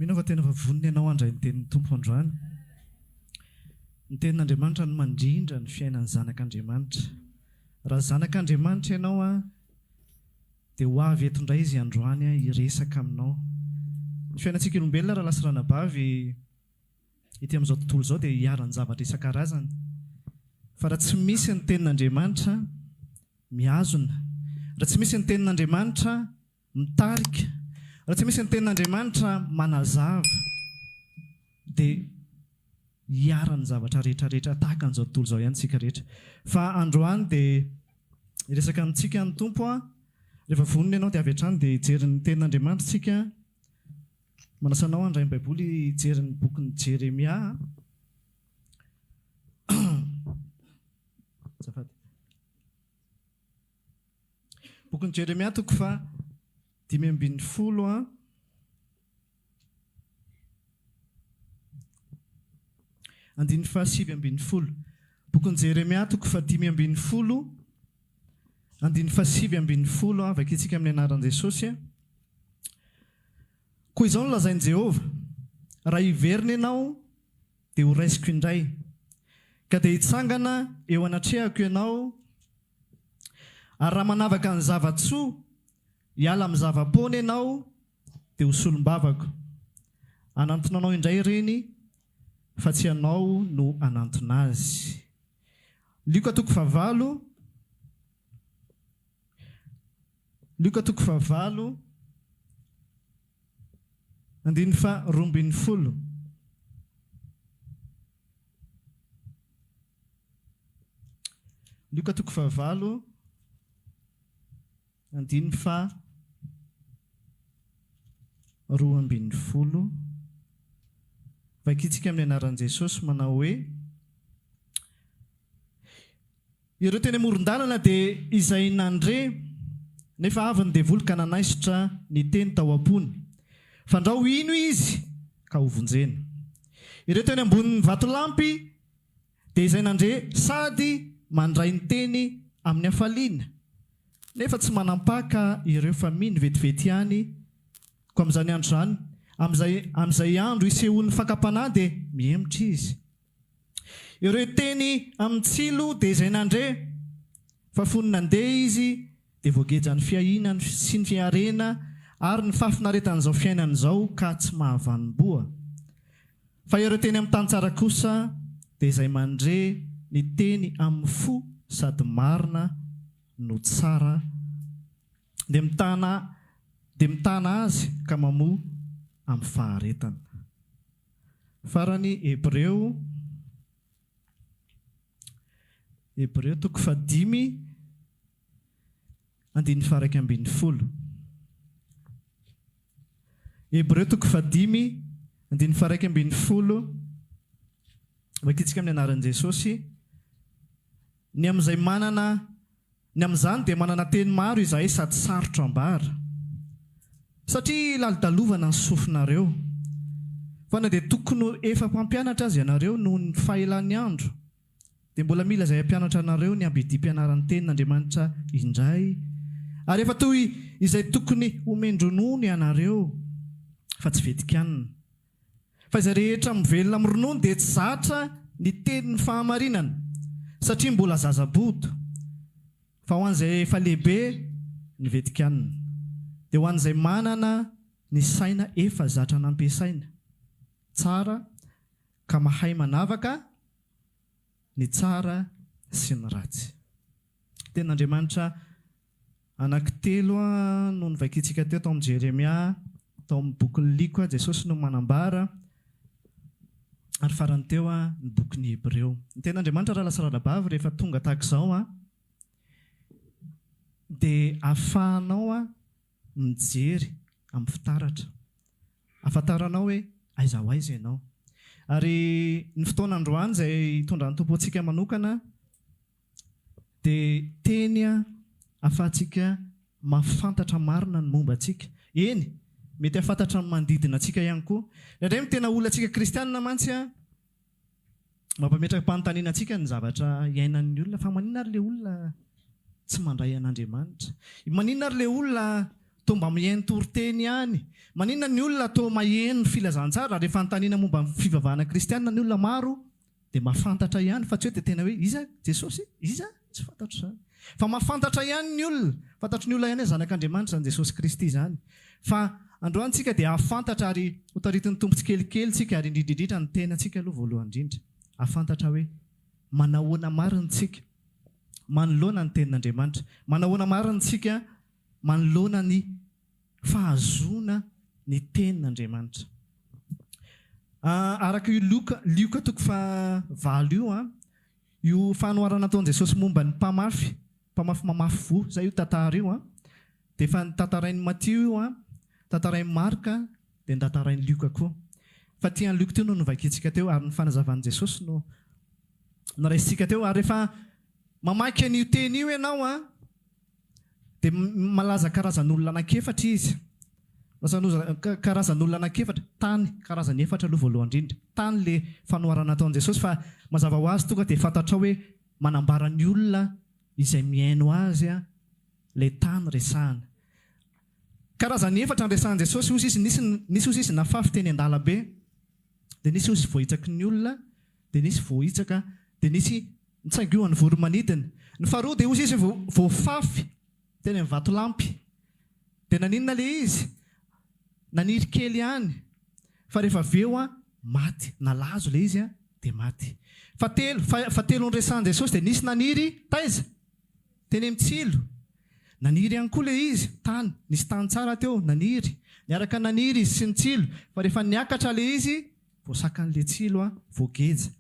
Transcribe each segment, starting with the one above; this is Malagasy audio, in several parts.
mino fa tena fa vonona ianao andray ny tenin'ny tompo androany. Ny tenin'Andriamanitra no mandrindra ny fiainan'ny zanak'Andriamanitra. Raha zanak'Andriamanitra ianao dia ho avy eto indray izy androany hiresaka aminao. Ny fiainantsika olombelona raha lasa ranabavy ity amin'izao tontolo izao dia hiarany zavatra isan-karazany. Fa raha tsy misy ny tenin'Andriamanitra mihazona, raha tsy misy ny tenin'Andriamanitra mitarika, raha tsy misy ny tenin'Andriamanitra manazava, dia hiarany zavatra rehetrarehetra tahaka an'izao tontolo izao ihany tsika rehetra. Fa androany dia hiresaka amintsika ny tompo rehefa vonona ianao dia avy hatrany dia hijery ny tenin'Andriamanitra tsika. Manasanao andray ny Baiboly hijery ny bokin'ny Jeremia. Bokin'ny Jeremia toko fa 5:10 andiny fa 7:10. Bokin'ny Jeremia toko fa 5:10 andiny fa 7:10 vakitsika amin'ny anaran'i Jesosy. Koa izao no lazain'i Jehova: raha hiverina ianao dia ho raisiko indray, ka dia hitsangana eo anatrehako ianao. Ary raha manavaka ny zava-tsoa, hiala amin'ny zava-pony ianao, dia ho solom-bavako. Anantona anao indray ireny, fa tsy ianao no anantona azy. Luka toko fa 9 andiny fa 12. Luka toko fa 9 andiny fa 12. Vakitsika amin'ny anaran'i Jesosy manao hoe: ireo teny amoron-dalana dia izay nandre, nefa avy ny devoly ka nanaisitra ny teny tao am-pony. Fandrao ino izy ka ho vonjena. Ireo teny ambonin'ny vatolampy dia izay nandre sady mandray ny teny amin'ny hafaliana, nefa tsy manampaka ireo fa mino vetivety ihany. Ko amin'izany andro izany, amin'izay andro isehoan'ny fakapanahy dia mihemotra izy. Ireo teny amin'ny tsilo dia izay nandre, fa fony nandeha izy dia voageja ny fiahinany sy ny fiarena ary ny fafinaretan'izao fiainana izao ka tsy mahavanim-boa. Fa ireo teny amin'ny tany tsara kosa dia izay mandre ny teny amin'ny fo sady marina no tsara, dia mitana azy ka mamoa amin'ny faharetana. Farany Hebreo toko fa 10 andiny fa 1:10. Hebreo toko fa 10 andiny fa 1:10. Vakitsika amin'ny anaran'i Jesosy: ny amin'izany dia manana teny maro izahay sady sarotra ambara, satria lalidalovana ny sofinareo. Fa na dia tokony efa mpampianatra azy ianareo noho ny fahelan'ny andro, dia mbola mila izay hampianatra anareo ny ambidim-pianaran'ny tenin'Andriamanitra indray. Ary efa toy izay tokony homendronono ianareo, fa tsy vetikanina. Fa izay rehetra mivelona amin'ny ronono dia tsy zatra ny tenin'ny fahamarinana, satria mbola zaza-boto. Fa ho an'izay efa lehibe ny vetikanina, dia ho an'izay manana ny saina efa zatra nampiasaina tsara ka mahay manavaka ny tsara sy ny ratsy. Tenin'Andriamanitra anankitelo no nivakitsika teo amin'ny Jeremia, tao amin'ny bokin'ny Liko Jesosy no manambara, ary farany teo ny bokin'ny Hebreo. Ny tenin'Andriamanitra raha lasa rarabavy rehefa tonga tahaka izao dia ahafahanao mijery amin'ny fitaratra, ahafantaranao hoe aiza ho aiza ianao. Ary ny fotoana androany izay hitondra ny tompo antsika manokana dia teny ahafahantsika mahafantatra marina ny momba antsika. Eny, mety ahafantatra ny manodidina antsika ihany koa. Indray tena olona antsika kristianina mantsy mampametraka mpanontaniana antsika ny zavatra iainan'ny olona. Fa maninona ary ilay olona tsy mandray an'Andriamanitra? Maninona ary ilay olona to mba mihaino toriteny ihany. Maninona ny olona to maheno filazantsara rehefa anontaniana momba fivavahana kristianina ny olona maro dia mahafantatra ihany fa tsy hoe dia tena hoe iza Jesosy iza tsy fantatro izany. Fa mahafantatra ihany ny olona, fantatro ny olona ihany hoe zanak'Andriamanitra izany Jesosy Kristy izany. Fa androany tsika dia hafantatra ary ho taritin'ny tompo tsikelikely tsika ary indridridritra ny tenantsika aloha voalohany indrindra. Hafantatra hoe manahoana mariny tsika manoloana ny tenin'Andriamanitra, manahoana mariny tsika manoloana ny fahazoana ny tenin'Andriamanitra. Araka io Lioka toko 9 io fanoharana nataon'i Jesosy momba ny mpamafy mamafy vo, izay io tantara io dia efa tantarain'ny Matteo io tantarain'ny Marka dia tantarain'ny Lioka koa. Fa tian'ny Lioka teo no novakiantsika teo ary ny fanazavan'i Jesosy no raisitsika teo. Ary rehefa mamaky an'io teny io ianao dia malaza karazan'olona anankiefatra izy. Karazan'olona anankiefatra, tany karazany efatra aloha voalohany indrindra. Tany le fanoharana nataon'i Jesosy fa mazava ho azy tonga dia fantatra hoe manambara ny olona izay mihaino azy le tany resahana. Karazany efatra ny resahan'i Jesosy. Nisy ozy izy nafafy teny an-dalambe, dia nisy ozy voahitsaka ny olona, dia nisy voahitsaka, dia nisy nitsangohan'ny voromanidina. Ny faharoa dia ozy izy voafafy teny amin'ny vatolampy. Dia naninona le izy? Naniry kely ihany. Fa rehefa avy eo maty, nalazo le izy dia maty. Fa telo ny resahan'i Jesosy dia nisy naniry taiza teny amin'ny tsilo. Naniry ihany koa le izy tany, nisy tany tsara teo naniry. Niaraka naniry izy sy ny tsilo. Fa rehefa niakatra le izy voasakan'le tsilo voageja.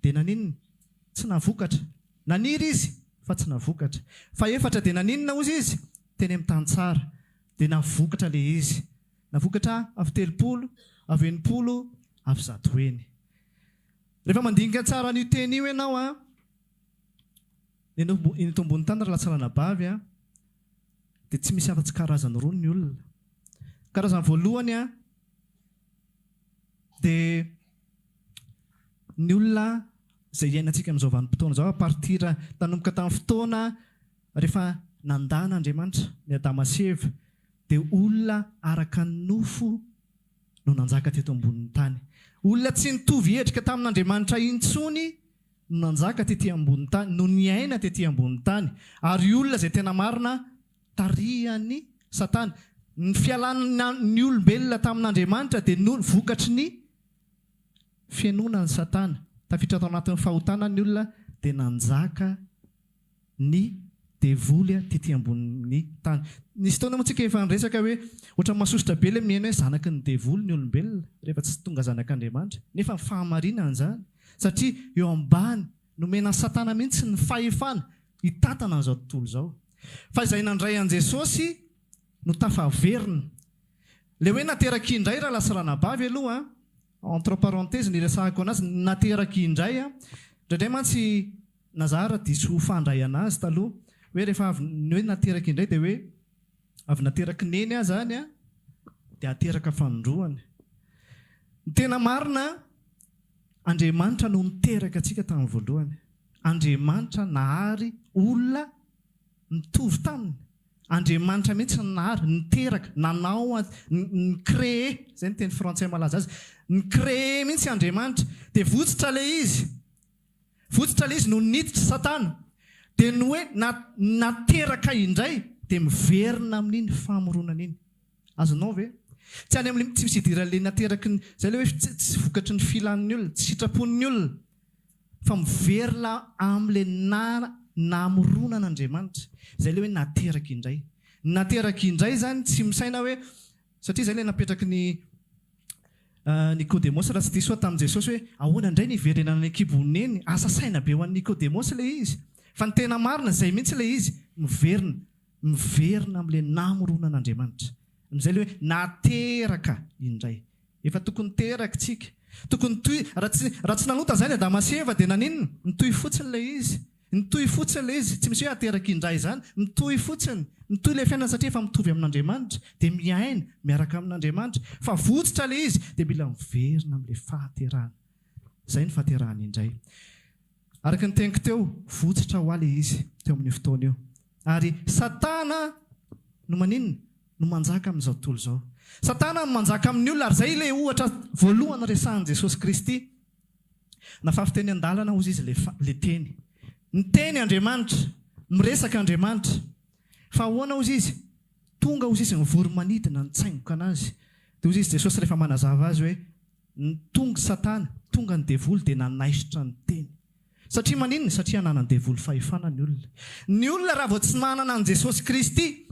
Dia naninona? Tsy navokatra. Naniry izy fa tsy navokatra. Fa efatra dia naninona ozy izy? Teny amin'ny tany tsara. Dia navokatra le izy. Navokatra avy 30, avy 80, avy 100 eny. Rehefa mandinika tsara n'io teny io ianao eny tombony tany latsarana bavy dia tsy misy afa-tsy karazany roa ny olona. Karazany voalohany dia ny olona izay iainantsika amin'izao vanim-potoana izao partira tanomboka tamin'ny fotoana rehefa nandan'Andriamanitra ny Adama sy Eva dia olona araka ny nofo no nanjaka teto ambonin'ny tany. Olona tsy nitovy endrika tamin'Andriamanitra intsony no nanjaka tetỳ ambonin'ny tany, no niaina tetỳ ambonin'ny tany. Ary olona izay tena marina tarihan'ny Satana. Ny fialan'ny olombelona tamin'Andriamanitra dia vokatry ny fiainonan'ny Satana. Tafiditra tao anatin'ny fahotana ny olona dia nanjaka ny devoly tetỳ ambonin'ny tany. Nisy fotoana moa tsika efa niresaka hoe ohatra mahasosotra be ilay mihaino hoe zanaky ny devoly ny olombelona rehefa tsy tonga zanak'Andriamanitra. Nefa ny fahamarinana izany satria eo ambany nomena Satana mihitsy ny fahefana hitatana an'izao tontolo izao. Fa izay nandray an'i Jesosy no tafaverina. Le hoe nateraka indray raha lasarana bavy aloha entre parenthèse niresahako anazy nateraka indray indraindray mantsy nazara diso ho fandray anazy taloha hoe rehefa ny hoe nateraka indray dia hoe avy nateraka neny zany dia ateraka fanondroany. Ny tena marina Andriamanitra no niteraka antsika tamin'ny voalohany. Andriamanitra nahary olona mitovy taminy. Andriamanitra mihitsy nahary niteraka nanao ny créé, izay ny teny frantsay malaza azy, ny créé mihitsy Andriamanitra. Dia votsitra le izy no niditra Satana dia no hoe nateraka indray dia miverina amin'iny famoronana iny. Azonao ve? Tsy any amin'ny tsy misy idiran'le nateraky izay le hoe tsy vokatry ny filan'ny olona, tsy sitrapon'ny olona, fa miverina amin'le namoronan'Andriamanitra. Izay le hoe nateraka indray. Nateraka indray zany tsy misaina hoe satria izay le napetraky ny Nikodemosy raha tsy diso tamin'i Jesosy hoe ahoana indray niverenana ny kibon'ny eny, asa saina be ho an'ny Nikodemosy le izy. Fa ny tena marina izay mihitsy le izy miverina amin'le namoronan'Andriamanitra. Izay le hoe nateraka indray. Efa tokony teraka tsika. Tokony toy raha tsy nanota izany Adama sy Eva dia naninona? Nitohy fotsiny le izy. Nitohy fotsiny le izy. Tsy misy hoe ateraka indray izany. Nitohy fotsiny. Nitohy le fiainana satria efa mitovy amin'Andriamanitra dia miaina miaraka amin'Andriamanitra. Fa votsitra le izy dia mila miverina amin'le fahaterahana. Izay ny fahaterahana indray. Araka ny teniko teo, votsitra ho ale izy teo amin'ny fotoana eo. Ary Satana no maninona? no manjaka amin'izao tontolo izao. Satana no manjaka amin'ny olona ary izay ilay ohatra voalohany resahan'i Jesosy Kristy. Nafafiteny an-dalana ozy izy le teny. Ny teny Andriamanitra, miresaka Andriamanitra. Fa ahoana ozy izy? Tonga ozy izy mivory manidina nitsaingoka anazy. Dia ozy izy Jesosy rehefa manazava azy hoe ny tonga Satana, tonga ny devoly dia nanaisitra ny teny. Satria maninona? Satria nanana devoly fahefana ny olona. Ny olona raha vao tsy manana an Jesosy Kristy,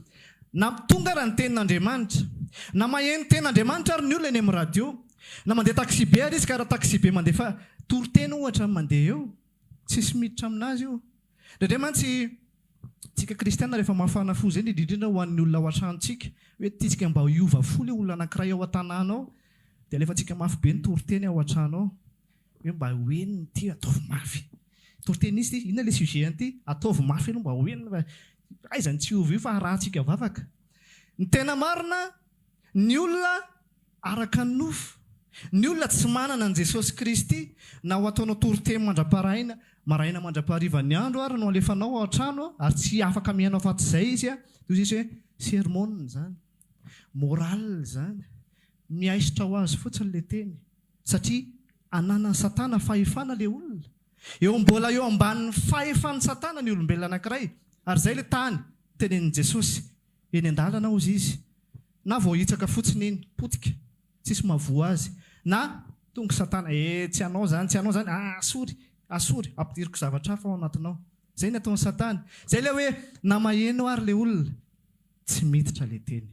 na tonga raha ny tenin'Andriamanitra, na maheno tenin'Andriamanitra ary ny olona eny amin'ny radio, na mandeha taxi be ary izy ka raha taxi be mandeha fa toriteny ohatra mandeha eo, tsisy miditra aminazy io. Dia mantsy tsika kristiana rehefa mafana fo izay indrindra ho an'ny olona ao an-tranontsika hoe tsika mba hiova fo ilay olona anankiray ao an-tanàna ao, dia alefa tsika mafy be ny toriteny ao an-trano ao hoe mba hoeniny ity ataovy mafy. Toritenisty inona ilay sujet an'ity? Ataovy mafy aloha mba hoeniny aizany tsy ovy io fa rahantsika vavaka. Ny tena marina, ny olona araka ny nofo, ny olona tsy manana an Jesosy Kristy, na ho ataonao toriteny mandra-paraina, maraina mandra-pahariva ny andro ary no alefanao ao an-trano ary tsy afaka mihainao afa-tsy izay izy a, dia izy hoe sermona zany, moral zany, miaisitra ho azy fotsiny le teny. Satria ananan'ny Satana fahefana le olona. Mbola eo ambanin'ny fahefan'ny Satana ny olombelona anankiray. Ary izay le tany tenenin' Jesosy eny an-dalana ozy izy. Na vao hitsaka fotsiny eny, potika, tsisy mavoa azy. Na tonga Satana, tsy anao zany, tsy anao zany, asory, ampidiriko zavatra hafa ao anatinao. Izay ny ataon'ny Satana. Izay le hoe na maheno ary le olona, tsy miditra le teny.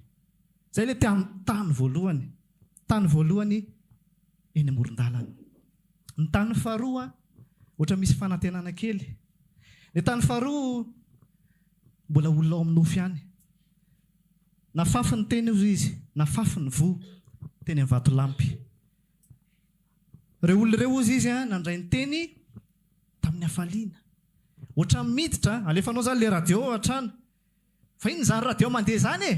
Izay le tany voalohany. Tany voalohany eny amoron-dalana. Ny tany faharoa, ohatra misy fanantenana kely. Ny tany faharoa, mbola olona ao amin'ny nofy ihany. Nafafy ny teny ozy izy, nafafy ny vo, teny amin'ny vatolampy. Ireo olona ireo ozy izy nandray ny teny tamin'ny hafaliana. Ohatra miditra, alefanao zany le radio ao an-trano. Fa iny zany radio mandeha zany e.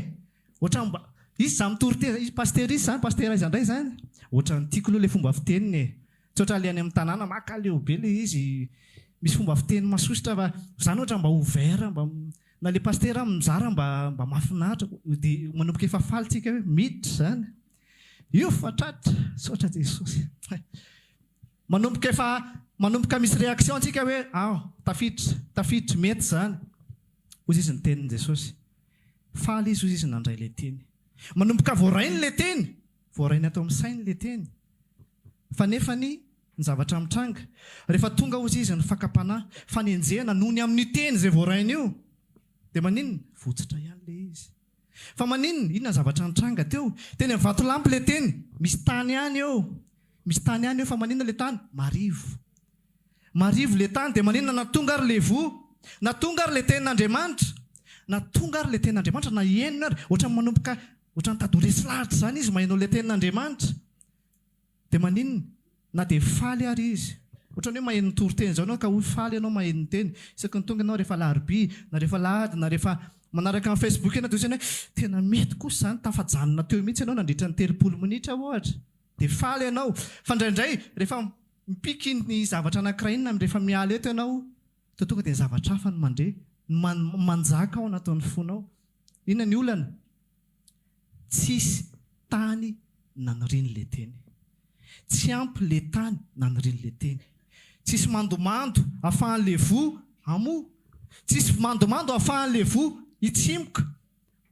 Ohatra mba izy zany mitorite, izy pasterisy zany, pastera indray zany. Ohatra ny tiako aloha le fomba fiteniny e. Tsy ohatra aliany amin'ny tanàna, maka leobe le izy, misy fomba fiteny masosotra fa zany ohatra mba ouvert, mba na le pastera mizara mba mahafinaritra, dia manomboka efa faly tsika hoe miditra zany. Io fatratra, saotra Jesosy. Manomboka misy réaction tsika hoe tafiditra, mety zany. Ozy izy ny tenin' Jesosy. Faly izy ozy izy nandray le teny. Manomboka voarainy le teny, voarainy atao amin'ny sainy le teny. Fa nefa ny zavatra mitranga. Rehefa tonga ozy izy ny fakapanahy, fanenjehana noho ny amin'ny teny izay voarainy io, dia maninona? Votsitra ihany le izy. Fa maninona? Inona zavatra mitranga teo? Teny amin'ny vatolampy le teny, misy tany ihany eo. Misy tany ihany eo fa maninona le tany? Marivo. Marivo le tany dia maninona? Natonga ary le vo, natonga ary le tenin'Andriamanitra, natonga ary le tenin'Andriamanitra, na henona ary. Ohatra manomboka, ohatra ny tadoresy lahatra zany izy mahaino le tenin'Andriamanitra. Dia maninona? Na dia faly ary izy. Ohatra ny hoe maheno ny toriteny zao ianao ka hoy faly ianao maheno ny teny. Isaky ny tonga ianao rehefa larobia, na rehefa lahady, na rehefa manaraka amin'ny Facebook ianao dia izany hoe tena mety kosa zany, tafajanona teo mihitsy ianao nandritra ny 3 minitra ohatra. Dia faly ianao. Fa indraindray rehefa mipiky ny zavatra anankiray iny na rehefa miala eto ianao, dia tonga dia zavatra hafa no mandre, manjaka ao anatin'ny fonao. Inona ny olana? Tsisy tany naniriany le teny. Tsy ampy le tany naniriany le teny. Tsisy mandomando ahafahan'le vo amo. Tsisy mandomando ahafahan'le vo hitsimoka.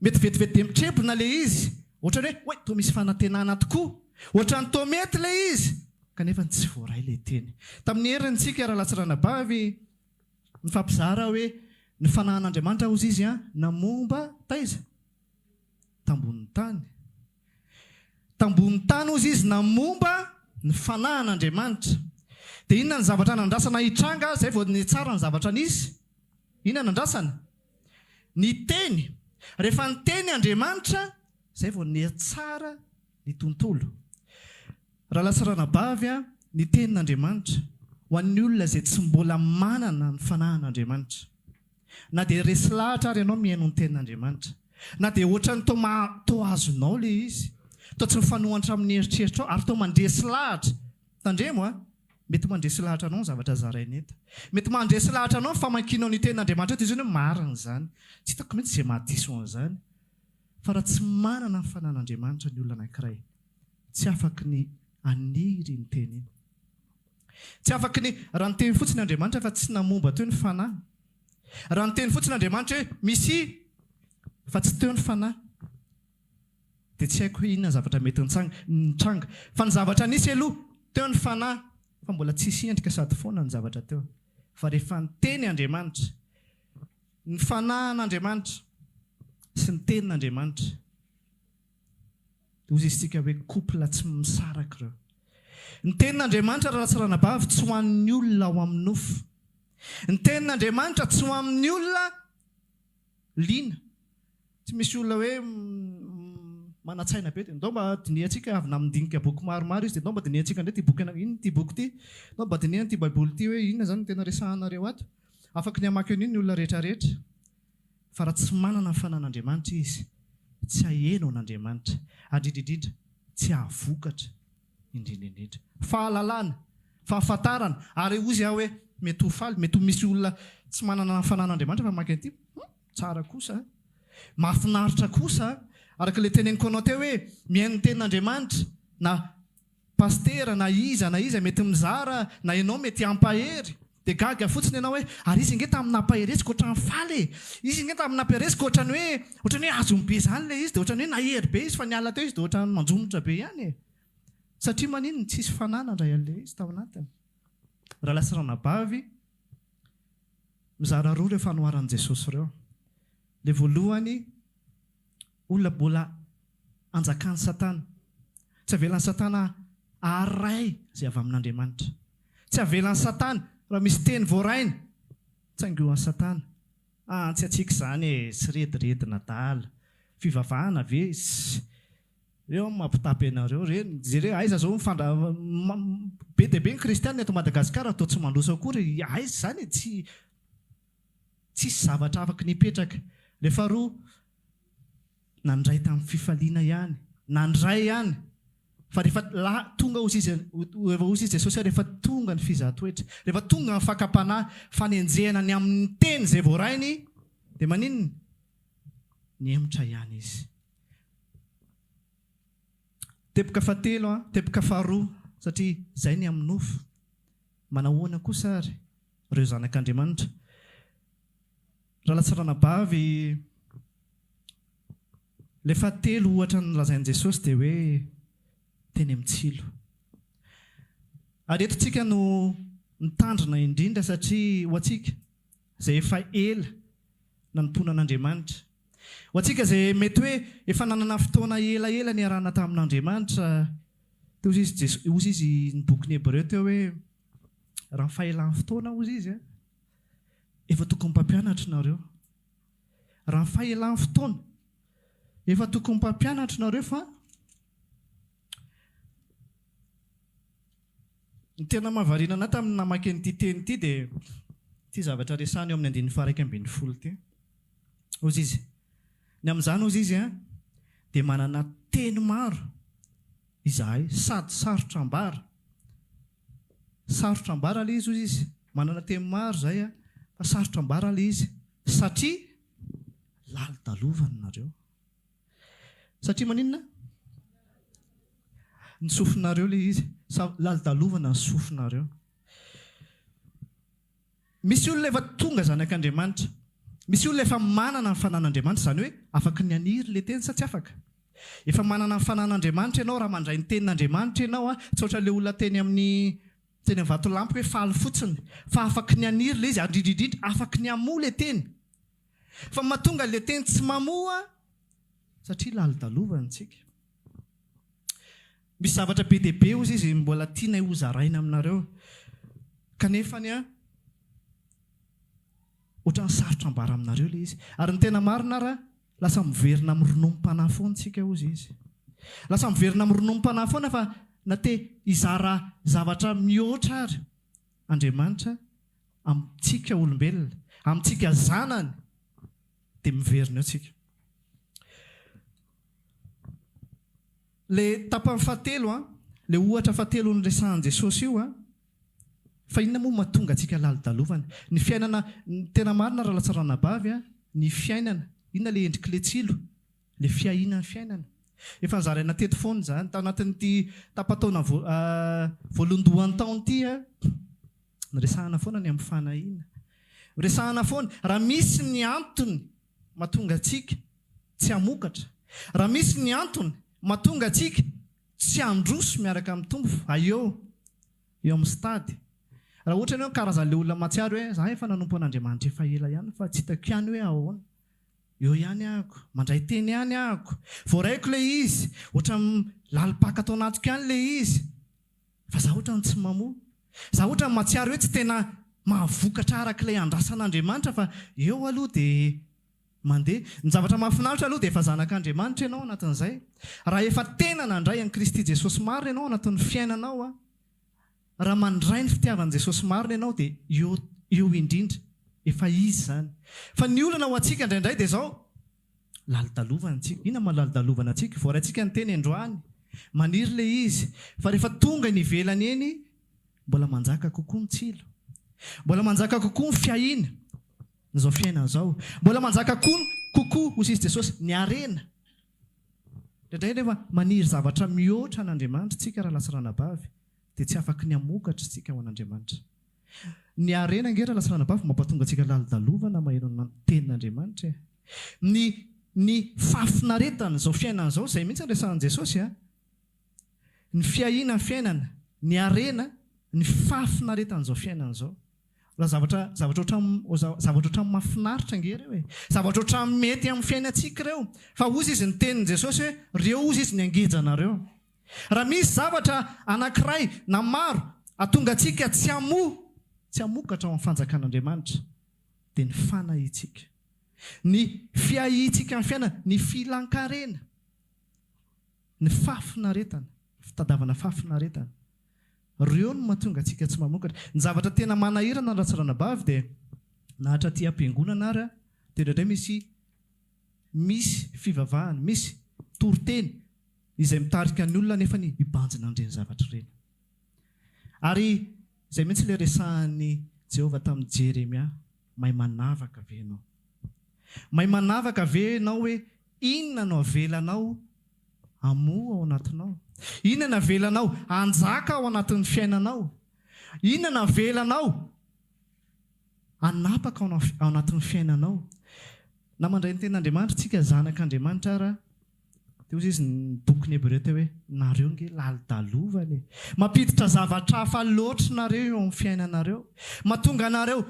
Mety vetivety dia mitrebona le izy. Ohatra hoe toa misy fanantenana tokoa. Ohatra ny toa mety le izy. Kanefa tsy voaray le teny. Tamin'ny herintsika raha latsiranabavy mifampizara hoe ny fanahin'Andriamanitra ozy izy namomba taiza? Tambonin'ny tany. Tambonin'ny tany ozy izy namomba ny fanahin'Andriamanitra. Dia inona ny zavatra nandrasana hitranga? Izay vao ny tsara ny zavatra nisy. Inona nandrasana? Ny teny. Rehefa ny teny Andriamanitra, izay vao ny tsara ny tontolo. Raha latsiranabavy ny tenin'Andriamanitra ho an'ny olona izay tsy mbola manana ny fanahin'Andriamanitra. Na dia resy lahatra ary ianao mihaino ny tenin'Andriamanitra. Na dia ohatra ny toa azonao le izy. Toa tsy mifanohatra amin'ny eritreritra ao ary toa mandresy lahatra. Tandremo mety mandresy lahatra anao ny zavatra zarainy eto. Mety mandresy lahatra anao ny famankinao ny tenin'Andriamanitra eto. Izy hoe marina izany. Tsy hitako mihitsy izay mahadiso an'izany. fa raha tsy manana ny fanan'Andriamanitra ny olona anankiray tsy afaky ny aniry ny teny iny. Tsy afaky ny raha ny teny fotsiny Andriamanitra fa tsy namomba teo ny fanahy. Raha ny teny fotsiny Andriamanitra hoe misy fa tsy teo ny fanahy dia tsy haiko hoe inona zavatra mety nitranga. Fa ny zavatra nisy aloha teo ny fanahy fa mbola tsisy endrika sady foana ny zavatra teo. Fa rehefa ny teny Andriamanitra, ny fanahin'Andriamanitra sy ny tenin'Andriamanitra, hozy isika hoe couple tsy misaraka ireo. Ny tenin'Andriamanitra raha tsaranabavy tsy ho an'ny olona ao amin'ny nofo. Ny tenin'Andriamanitra tsy ho amin'ny olona liana. Tsy misy olona hoe manatsaina be dia ndao mba diniantsika avy namindinika boky maromaro izy dia ndao mba diniantsika indray ty boky ino ty boky ty, ndao mba diniana ty baiboly ty hoe inona zany tena resahanareo ato. Afaka ny hamaky an'iny ny olona rehetrarehetra. Fa raha tsy manana ny fanan'Andriamanitra izy, tsy haheno an'Andriamanitra, indrindrindrindra tsy hahavokatra indrindrindrindra. Fahalalana, fahafantarana, ary ozy aho hoe mety ho faly, mety ho misy olona tsy manana ny fanan'Andriamanitra fa maka an'ity, tsara kosa, mahafinaritra kosa, araka ilay teneniko anao teo hoe mihaino ny tenin'Andriamanitra, na pastera na iza mety mizara, na ianao mety hampahery. Dia gaga fotsiny ianao hoe ary izy inge tamin'ny nampaheresika ohatrany faly, izy inge tamin'ny nampaheresika ohatrany hoe azony be izany ilay izy, dia ohatrany hoe nahery be izy fa niala teo izy dia ohatrany manjomotra be ihany. Satria maninona tsisy fanana indray an'ilay izy tao anatiny. Raha lasa ranabavy mizara roa ireo fanoharan'i Jesosy ireo. Ilay voalohany, olona mbola anjakan'ny Satana. Tsy avelan'ny Satana aray izay avy amin'Andriamanitra. Tsy avelan'ny Satana raha misy teny voaraina, tsy angoan'ny Satana. Tsy atsika izany e, sy rediredina dala, fivavahana ve, reo mampitapy anareo reny. Jereo aiza zao be dia be ny kristianina eto Madagasikara atao tsy mandroso akory, aiza izany tsisy zavatra afaka nipetraka. Ilay faharoa, nandray tamin'ny fifaliana ihany, nandray ihany. Fa rehefa tonga hozy izy Jesosy, rehefa tonga ny fizahan-toetra, rehefa tonga ny fakapanahy, fanenjehana ny amin'ny teny izay voarainy, dia maninona? Niemotra ihany izy. Teboka fahatelo, teboka faharoa, satria izay ny amin'ny nofo. Manahoana kosa ary ireo zanak'Andriamanitra. Raha latsaranabavy, ilay fahatelo ohatra ny lazain'i Jesosy dia hoe teny amin'ntsilo. Ary eto tsika no mitandrina indrindra satria ho antsika izay efa ela nanompoana an'Andriamanitra, ho antsika izay mety hoe efa nanana fotoana ela niarahana tamin'Andriamanitra, hozy izy ny bokin'ny Hebreo teo hoe raha ny fahelan'ny fotoana hozy izy, efa tokony mpampianatra nareo. Raha ny fahelan'ny fotoana, efa tokony mpampianatra nareo. Fa ny tena mahavarina anahy tamin'ny namaky an'ity teny ity dia ity zavatra resahana eo amin'ny 9:10 ty. Hozy izy, ny amin'izany hozy izy dia manana teny maro izahay, sady sarotra ambara. Sarotra ambara ilay izy hozy izy, manana teny maro izay fa sarotra ambara ilay izy satria lalo-dalovana nareo. Satria maninona? Ny sofinareo ilay izy, lalo-dalovana ny sofinareo. Misy olona efa tonga zanak'Andriamanitra, misy olona efa manana ny fanan'Andriamanitra, izany hoe afaka ny aniry ilay teny sa tsy afaka? Efa manana ny fanan'Andriamanitra ianao, raha mandray ny tenin'Andriamanitra ianao, tsy ohatran'ilay olona teny amin'ny vatolampy hoe faly fotsiny, fa afaka ny aniry ilay izy, indrindrindrindra afaka ny hamoa ilay teny. Fa mahatonga ilay teny tsy mamoa satria lalo-dalovana antsika. Misy zavatra be dia be hozy izy mbola tiana ho zaraina aminareo, kanefa ohatran'ny sarotra ambara aminareo ilay izy. Ary ny tena marina raha lasa miverina amin'ny ronom-panahy foana tsika hozy izy. Lasa miverina amin'ny ronom-panahy foana fa na te hizara zavatra mihoatra ary Andriamanitra amintsika olombelona, amintsika zanany, dia miverina eo tsika. Ilay tapany fahatelo, ilay ohatra fahatelo ny resahan'i Jesosy io, fa inona moa mahatonga antsika lalo-dalovana? Ny fiainana, ny tena marina raha latsaranabavy, ny fiainana, inona ilay endrik'ilay tsilo? le fiahinany fiainana. Efa nizaraina teto foana zany tao anatin'ity tapataona voalondohan'ny taona ity a, niresahana foana ny amin'ny fanahiana. Resahana foana raha misy ny antony mahatonga antsika tsy hamokatra, raha misy ny antony mahatonga antsika tsy handroso miaraka amin'ny tombo, eo amin'ny stady. Raha ohatra ny hoe karazan'ilay olona matsiaro hoe za efa nanompo an'Andriamanitra efa ela ihany fa tsy hitako ihany hoe ahoana. Eo ihany ahako, mandray teny ihany ahako, voaraiko ilay izy, ohatra lalipaka atao anatiko ihany ilay izy. Fa za ohatra ny tsy mamoa, za ohatra ny matsiaro hoe tsy tena mahavokatra araka ilay andrasan'Andriamanitra fa eo aloha dia mandeha. Ny zavatra mahafinaritra aloha dia efa zanak'Andriamanitra ianao anatin'izay. Raha efa tena nandray an'i Kristy Jesosy marina ianao anatin'ny fiainanao a, raha mandray ny fitiavan'i Jesosy marina ianao dia eo indrindra. Efa izy zany. Fa ny olana ho antsika indraindray dia izao lalidalovana antsika. Inona mahalalidalovana antsika? Voaraintsika ny teny androany. Maniry ilay izy. Fa rehefa tonga ny ivelany eny, mbola manjaka kokoa ny tsilo. Mbola manjaka kokoa ny fiahiana. N'izao fiainana izao. Mbola manjaka kokoa hoy izy Jesosy ny harena. Indraindray rehefa maniry zavatra mihoatra an'Andriamanitra tsika raha lasa ranabavy dia tsy afaka ny hamokatra tsika ho an'Andriamanitra. Ny harena angera lasa ranabavy mampatonga antsika lalidalovana maheno ny tenin'Andriamanitra. Ny fafinaretana izao fiainana izao, izay mihitsy resahan'i Jesosy a. Ny fiahiana ny fiainana, ny harena, ny fafinaretana izao fiainana izao. Zavatra ohatran'ny mahafinaritra angera eo e. Zavatra ohatran'ny mety amin'ny fiainantsika ireo. Fa ozy izy ny tenin'i Jesosy hoe reo ozy izy ny angejanareo. Raha misy zavatra anankiray na maro atonga antsika tsy hamokatra ao amin'ny fanjakan'Andriamanitra dia ny fanahintsika, ny fiahintsika amin'ny fiainana, ny filankarena, ny fafinaretana, fitadavana fafinaretana. Reo no mahatonga antsika tsy mamokatra. Ny zavatra tena manahirana raha tsy ranabavy dia nahatra aty am-piangonana ary dia indraindray misy fivavahana, misy toriteny izay mitarika ny olona nefa ny hibanjina an'ireny zavatra ireny. Ary izay mihitsy ilay resahan'ny Jehovah tamin'i Jeremia, mahay manavaka ve ianao? Mahay manavaka ve ianao hoe inona no avelanao hamoa ao anatinao? Inona no avelanao hanjaka ao anatin'ny fiainanao? Inona no avelanao hanapaka ao anatin'ny fiainanao? Na mandray ny tenin'Andriamanitra tsika zanak'Andriamanitra ara dia hoy izy ny bokin'ny Hebreo teo hoe nareo nge lalidalovana e. Mampiditra zavatra hafa loatra nareo eo amin'ny fiainanareo. Mahatonga anareo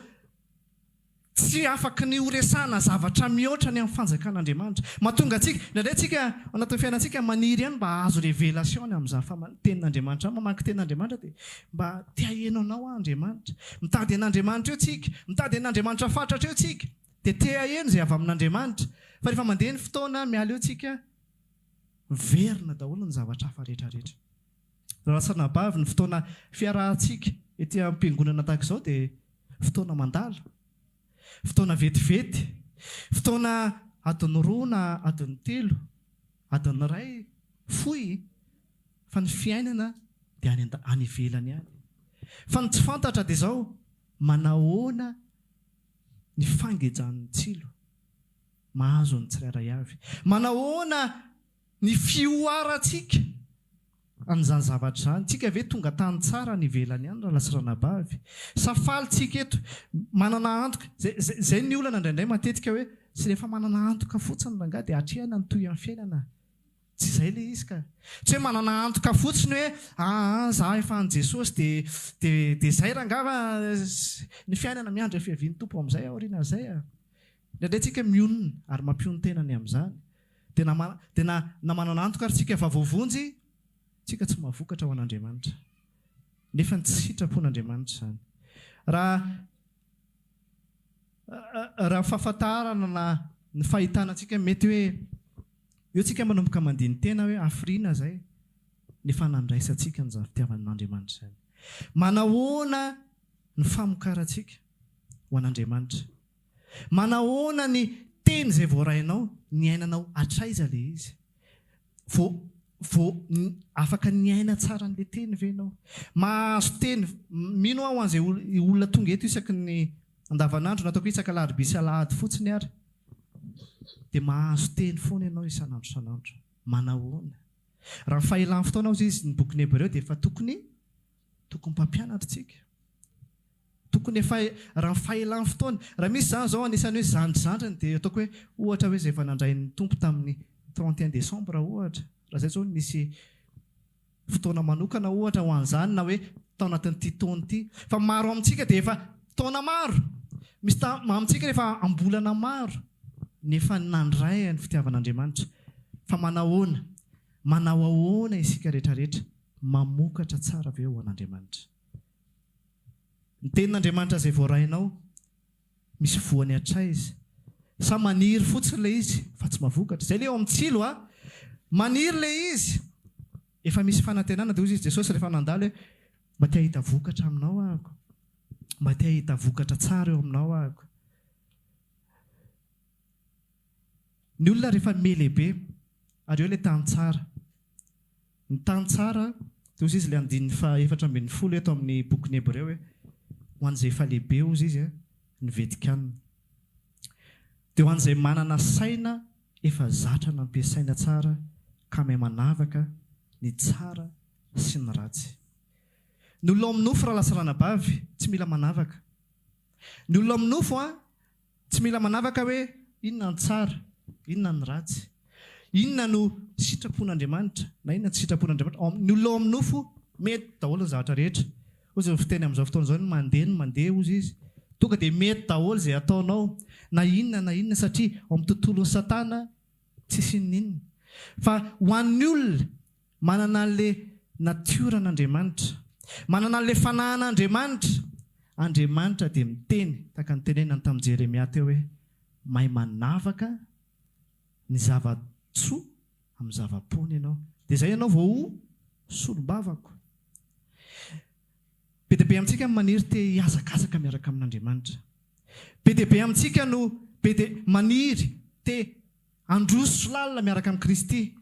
tsy afaka ny horesana zavatra mihoatra ny amin'ny fanjakan'Andriamanitra. Mahatonga antsika, indraindray tsika anatin'ny fiainantsika maniry ihany mba hahazo révélation amin'izany tenin'Andriamanitra. Mamaky tenin'Andriamanitra dia mba tia henonao Andriamanitra. Mitady an'Andriamanitra eo tsika, mitady an'Andriamanitra fatratra eo tsika, dia tea heno izay avy amin'Andriamanitra. Fa rehefa mandeha ny fotoana miala eo tsika, verina daholo ny zavatra hafa rehetrarehetra. Raha tsy ranabavy ny fotoana fiarahantsika ety am-piangonana tahaka izao dia fotoana mandala, fotoana vetivety, fotoana adiny roa na adiny telo, adiny iray, fohy. Fa ny fiainana dia any ivelany ihany. Fa ny tsy fantatra dia izao manahoana ny fangejan'ny tsilo mahazo ny tsirairay avy. Manahoana ny fioarantsika an'izany zavatra izany. Tsika ve tonga tany tsara ny ivelany ihany raha lasa ranabavy? Safalitsika eto manana antoka. Izay ny olana indraindray matetika hoe tsy rehefa manana antoka fotsiny rangahy dia hatrehana ny toy amin'ny fiainana. Tsy izay ilay izy ka. Tsy hoe manana antoka fotsiny hoe za efa an' Jesosy dia izay rangahy ny fiainana miandry fiavian'ny tompo amin'izay aoriana izay. Indraindray tsika mionona ary mampiono tenany amin'izany. Dia na manana antoka ary tsika vavovonjy, tsika tsy mahavokatra ho an'Andriamanitra. Nefa ny tsy sitrapon'Andriamanitra izany. Raha fahafantarana na ny fahitana antsika mety hoe eo tsika manomboka mandiny tena hoe hafiriana izay, nefa nandraisantsika ny fitiavan'Andriamanitra izany. Manahoana ny famokarantsika ho an'Andriamanitra? Manahoana ny teny izay voarainao, ny ainanao hatraiza ilay izy? Afaka ny aina tsara n'ilay teny ve ianao? Mahazo teny, mino aho an'izay olona tonga eto isaky ny andavanandro, nataoko isaka alarobia sy alahady fotsiny ary. dia mahazo teny foana ianao isan'andro isan'andro. Manahoana? Raha fahelan'ny fotoana ao izy ny bokin'ny Hebreo dia efa tokony mpampianatra tsika. Tokony efa raha fahelan'ny fotoana. Raha misy izany izao anisany hoe zandrizandriny dia ataoko hoe ohatra hoe izay efa nandray ny tompo tamin'ny 31 décembre ohatra. Raha izay izao nisy fotoana manokana ohatra ho an'izany na hoe tao anatin'ity taona ity. Fa maro amintsika dia efa taona maro. Misy amintsika rehefa ambolana maro nefa nandray ny fitiavan'Andriamanitra. Fa manahoana? Manao ahoana isika rehetrarehetra mamokatra tsara avy eo an'Andriamanitra. Ny tenin'Andriamanitra izay voarainao misy voany hatraiza izy. Sa maniry fotsiny ilay izy fa tsy mavokatra. Izay ilay eo amin'ny tsilo maniry ilay izy. Efa misy fanantenana dia hoy izy Jesosy rehefa nandalo hoe mba tia hita vokatra aminao ahako. Mba tia hita vokatra tsara eo aminao ahako. Ny olona rehefa melehibe ary eo ilay tany tsara. Ny tany tsara dia hoy izy ilay 4:4 eto amin'ny bokin'ny Hebreo hoe ho an'izay efa lehibe hoy izy ny vetikanina. Dia ho an'izay manana saina efa zatra nampiasaina tsara ka mahay manavaka ny tsara sy ny ratsy. Ny olona amin'ny nofo raha lasa ranabavy tsy mila manavaka. Ny olona amin'ny nofo tsy mila manavaka hoe inona ny tsara, inona ny ratsy, inona no sitrapon'Andriamanitra na inona tsy sitrapon'Andriamanitra. Ny olona amin'ny nofo mety daholo ny zavatra rehetra. Hoy izay fiteny amin'izao fotoana izao ny mandeha hozy izy. Tonga dia mety daholo izay ataonao na inona satria ao amin'ny tontolon'ny Satana tsisy inona. Fa ho an'ny olona manana an'ilay natioran'Andriamanitra, manana an'ilay fanahin'Andriamanitra, Andriamanitra dia miteny tahaka ny tenenany tamin'ny Jeremia teo hoe mahay manavaka ny zava-tsoa amin'ny zava-pony ianao. Dia izay ianao vao ho solom-bavako. Be dia be amintsika maniry te hiazakazaka miaraka amin'Andriamanitra. Be dia be amintsika no be dia maniry te androso lalina miaraka amin'ny Kristy.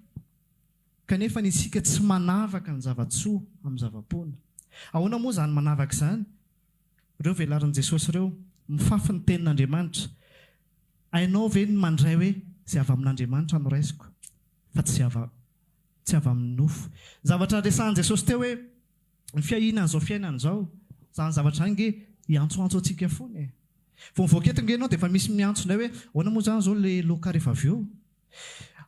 Kanefa isika tsy manavaka ny zava-tsoa amin'ny zava-pony. Ahoana moa izany manavaka izany? Ireo velarin'i Jesosy ireo mifafy ny tenin'Andriamanitra. Hainao ve ny mandray hoe izay avy amin'Andriamanitra no raisiko fa tsy avy amin'ny nofo. Zavatra resahan'i Jesosy teo hoe ny fiainan'izao fiainana izao, izany zavatra ange hiantsoantso antsika foana. Vao mivoaka eto ianao dia efa misy miantsonay hoe ahoana moa izany izao ilay loka rehefa avy eo?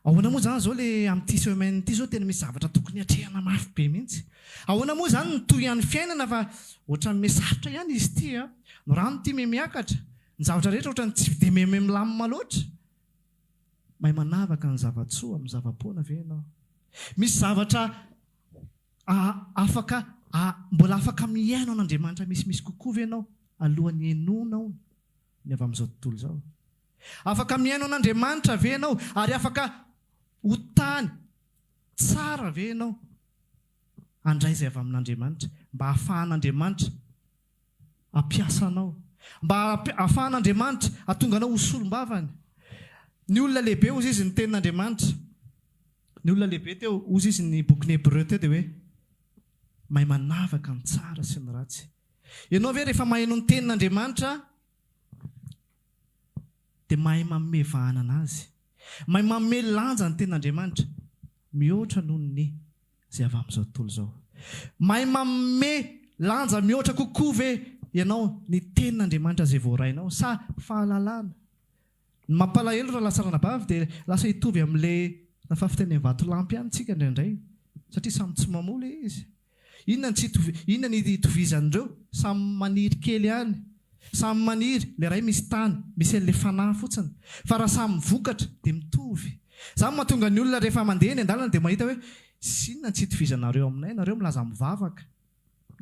Ahoana moa izany izao ilay amin'ity semaine ity izao tena misy zavatra tokony hatrehana mafy be mihitsy. Ahoana moa izany toy ihany fiainana fa ohatran'ny mesarotra ihany izy ity. No rano ity miakatra. Ny zavatra rehetra ohatran'ny tsy dia milamina loatra. Mahay manavaka ny zava-tsoa amin'ny zava-pony ve ianao? Misy zavatra mbola afaka miaino an'Andriamanitra misy kokoa ve ianao alohan'ny henonao ny avy amin'izao tontolo izao? Afaka miaino an'Andriamanitra ve ianao ary afaka ho tany tsara ve ianao andray izay avy amin'Andriamanitra mba ahafahan'Andriamanitra ampiasa anao, mba ahafahan'Andriamanitra ahatonga anao ho solom-bavany? Ny olona lehibe hozy izy ny tenin'Andriamanitra. Ny olona lehibe teo hozy izy ny bokin'ny Hebreo teo dia hoe mahay manavaka ny tsara sy ny ratsy. Ianao ve rehefa mahaino ny tenin'Andriamanitra dia mahay manome vahana anazy, mahay manome lanja ny tenin'Andriamanitra mihoatra noho ny izay avy amin'izao tontolo izao. Mahay manome lanja mihoatra kokoa ve ianao ny tenin'Andriamanitra izay voarainao sa fahalalana? Ny mampalahelo raha lasa ranabavy dia lasa hitovy amin'ilay nafafiteny vato lampy ihany tsika indraindray satria samy tsy mamola izy. Inona ny hitovizan'ireo? Samy maniry kely ihany, samy maniry. Ilay ray misy tany, misy an'ilay fanahy fotsiny. Fa raha samy vokatra dia mitovy. Izany mahatonga ny olona rehefa mandeha eny an-dalana dia mahita hoe inona tsy hitovizanareo aminay? Nareo milaza mivavaka.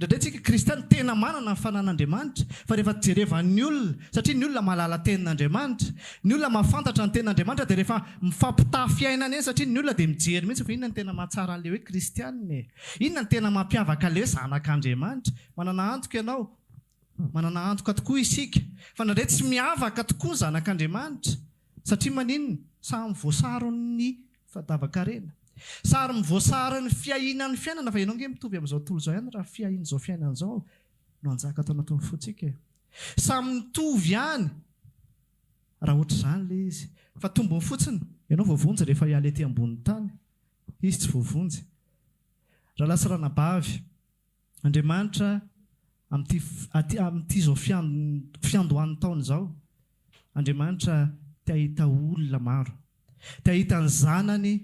Indraindray tsika kristiana tena manana ny fanan'Andriamanitra fa rehefa jerevan'ny olona, satria ny olona mahalala tenin'Andriamanitra, ny olona mahafantatra ny tenin'Andriamanitra dia rehefa mifampitaha fiainana eny satria ny olona dia mijery mihitsy fa inona ny tena mahatsara an'ilay hoe kristianina, inona ny tena mampiavaka ilay zanak'Andriamanitra. Manana antoka ianao, manana antoka tokoa isika fa indraindray tsy miavaka tokoa ny zanak'Andriamanitra satria maninona? Samy voasarony fahadavakarena, sary mivoasary ny fiainan'ny fiainana. Fa ianao nge mitovy amin'izao tontolo izao ihany raha fiain'izao fiainana izao no anjaka atao anatin'ny fotsika. Samy mitovy ihany raha ohatra izany ilay izy. fa tombony fotsiny ianao voavonjy rehefa hiala ety ambonin'ny tany izy tsy voavonjy. Raha lasa ranabavy Andriamanitra amin'ity zao fiandohan'ny taona izao, Andriamanitra te hahita olona maro, te hahita ny zanany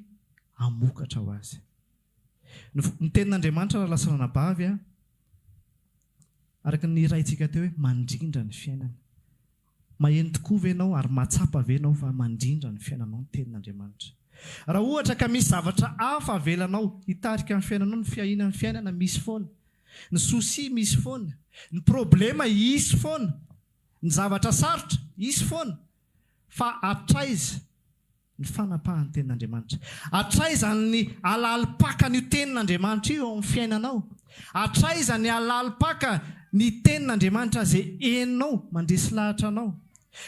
hamokatra ho azy. Ny tenin'Andriamanitra raha lasa ranabavy araka ny raintsika teo hoe mandrindra ny fiainana. Maheno tokoa ve ianao ary mahatsapa ve ianao fa mandrindra ny fiainanao ny tenin'Andriamanitra. Raha ohatra ka misy zavatra hafa avelanao hitarika amin'ny fiainanao, ny fiahinan'ny fiainana misy foana, ny souci misy foana, ny problema isy foana, ny zavatra sarotra isy foana, fa atraiza ny fanapahan'ny tenin'Andriamanitra. Atraiza ny alalipaka ny tenin'Andriamanitra io amin'ny fiainanao. Atraiza ny alalipaka ny tenin'Andriamanitra izay enao mandresy lahatra anao.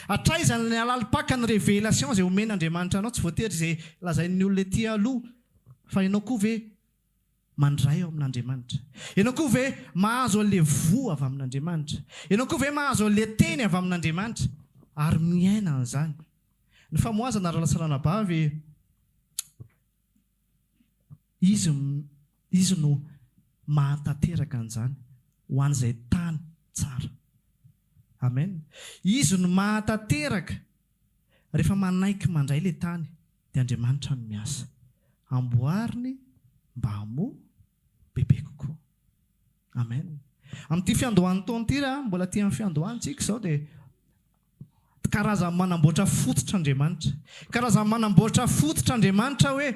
Atraiza ny alalipaka ny révélation izay omen'Andriamanitra anao, tsy voatery izay lazain'ny olona ety aloha, fa ianao koa ve mandray ao amin'Andriamanitra. Ianao koa ve mahazo an'ilay voa avy amin'Andriamanitra. Ianao koa ve mahazo an'ilay teny avy amin'Andriamanitra ary miaina an'izany. Ny famoazana raha lasa ranabavy, izy no mahatanteraka an'izany ho an'izay tany tsara. Amen. Izy no mahatanteraka rehefa manaiky mandray ilay tany dia Andriamanitra no miasa amboariny mba hamoa bebe kokoa. Amen. Amin'ity fiandohan'ny taona ity raha mbola tia amin'ny fiandohantsika izao dia karazana manamboatra fototr'Andriamanitra. Karazana manamboatra fototr'Andriamanitra hoe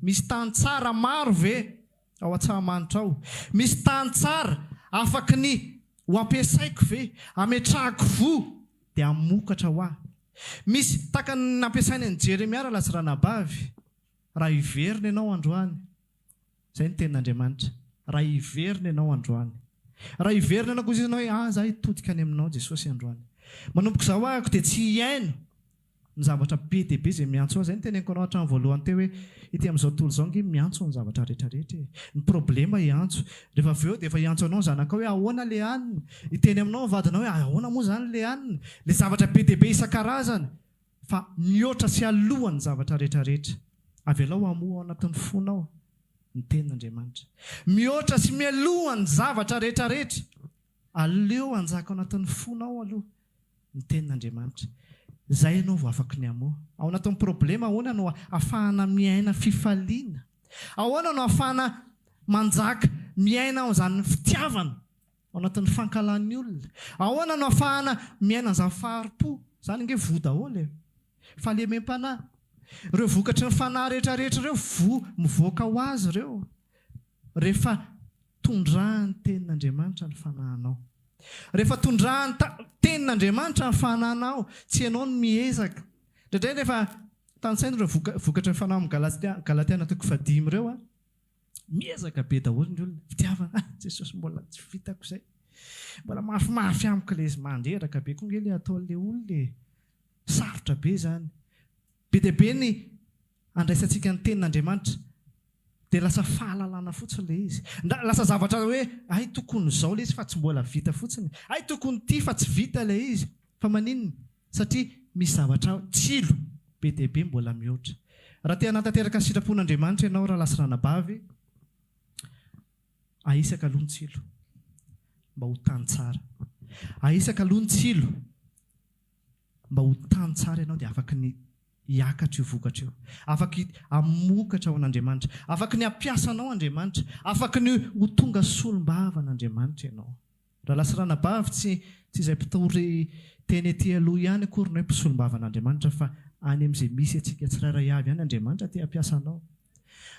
misy tany tsara maro ve ao Antsahamanitra ao. Misy tany tsara afaka ny ho ampiasaiko ve, ametrahako voa dia hamokatra ho aho. Misy taka ny nampiasainy ny Jeremia raha lasa ranabavy, raha hiverina ianao androany. Izay ny tenin'Andriamanitra. Raha hiverina ianao androany. Raha hiverina ianao koa izy ianao hoe zaho hitodika any aminao Jesosy androany. Manomboka izao ahako dia tsy hiaino ny zavatra be dia be izay miantso aho. Izay ny teneniko anao hatramin'ny voalohany teo hoe ity amin'izao tontolo izao nge miantso ny zavatra rehetrarehetra. Ny problema hiantso. Rehefa avy eo dia efa hiantso anao ny zanaka hoe ahoana ilay anina. Hiteny aminao ny vadinao hoe ahoana moa izany ilay anina. Ilay zavatra be dia be isan-karazany. Fa mihoatra sy aloha ny zavatra rehetrarehetra. Avelao hamoa ao anatin'ny fonao ny tenin'Andriamanitra. Mihoatra sy mialoha ny zavatra rehetrarehetra. Aleo anjaka ao anatin'ny fonao aloha ny tenin'Andriamanitra. Izay ianao vao afaka ny hamoa. Ao anatin'ny problema ahoana no ahafahana miaina fifaliana. Ahoana no ahafahana manjaka miaina ao izany fitiavana ao anatin'ny fankalan'ny olona. Ahoana no ahafahana miaina izany faharipo. Izany nge voa daholo. Falemem-panahy. Ireo vokatry ny fanahy rehetrarehetra ireo mivoaka ho azy ireo. Rehefa tondrahan'ny tenin'Andriamanitra ny fanahinao. Rehefa tondrahan'ny tenin'Andriamanitra ny fanahinao, tsy ianao no miezaka. Indraindray rehefa tanysaina ireo vokatry ny fanahy amin'ny Galatiana 5:5 ireo, miezaka be daholo ny olona. Fitiavana, Jesosy mbola tsy vitako izay. Mbola mafimafy amiko ilay izy mandreraka be koa nge ilay ataon'ilay olona. Sarotra be izany. Be dia be ny andraisantsika ny tenin'Andriamanitra dia lasa fahalalana fotsiny ilay izy. Lasa zavatra hoe tokony izao ilay izy fa tsy mbola vita fotsiny. Tokony ity fa tsy vita ilay izy. Fa maninona? Satria misy zavatra tsilo be dia be mbola mihoatra. Raha te hanatanteraka ny sitrapon'Andriamanitra ianao raha lasa ranabavy, ahisaka aloha ny tsilo mba ho tany tsara. Ahisaka aloha ny tsilo mba ho tany tsara ianao dia afaka ny hiakatra io vokatra io. Afaka hamokatra ao an'Andriamanitra. Afaka ny hampiasa anao Andriamanitra. Afaka ny ho tonga solom-bava an'Andriamanitra ianao. Raha lasa ranabavy tsy izay mpitory teny ety aloha ihany akory hoe mpisolom-bava an'Andriamanitra, fa any amin'izay misy antsika tsirairay avy ihany Andriamanitra te hampiasa anao.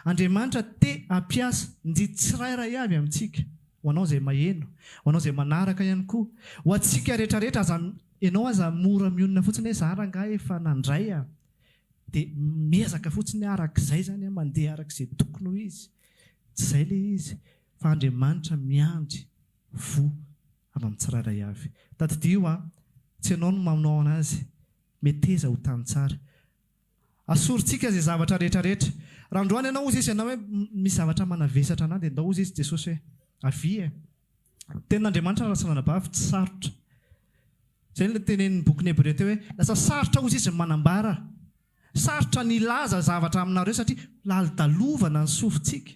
Andriamanitra te hampiasa ny tsirairay avy amintsika. Ho anao izay maheno, ho anao izay manaraka ihany koa. Ho antsika rehetrarehetra ianao aza mora mionona fotsiny hoe zara angaha efa nandray aho. Dia miezaka fotsiny arak'izay izany mandeha arak'izay tokony ho izy. Tsy izay ilay izy, fa Andriamanitra miandry voa avy amin'ny tsirairay avy. Tadidio tsy ianao no manao anazy, meteza ho tany tsara. Asorintsika izay zavatra rehetrarehetra. Raha androany ianao ozy izy ianao hoe misy zavatra manavesatra anahy dia ndao ozy izy Jesosy hoe avy tenin'Andriamanitra lasa ranabavy tsy sarotra. Izay ilay tenenin'ny bokin'ny Hebreo teo hoe lasa sarotra ozy izy manambara sarotra nilaza zavatra aminareo satria lalitalovana ny sofintsika.